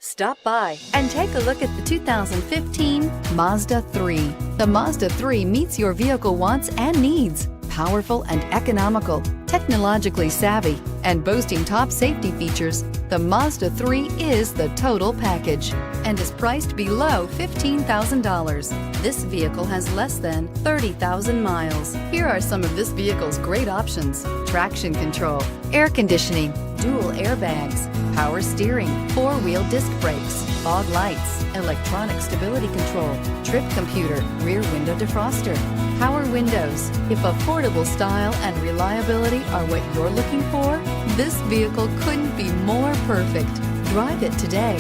Stop by and take a look at the 2015 Mazda 3. The Mazda 3 meets your vehicle wants and needs. Powerful and economical, technologically savvy, and boasting top safety features, the Mazda 3 is the total package and is priced below $15,000. This vehicle has less than 30,000 miles. Here are some of this vehicle's great options: traction control, air conditioning, dual airbags, power steering, four-wheel disc brakes, fog lights, electronic stability control, trip computer, rear window defroster, power windows. If affordable style and reliability are what you're looking for, this vehicle couldn't be more perfect. Drive it today.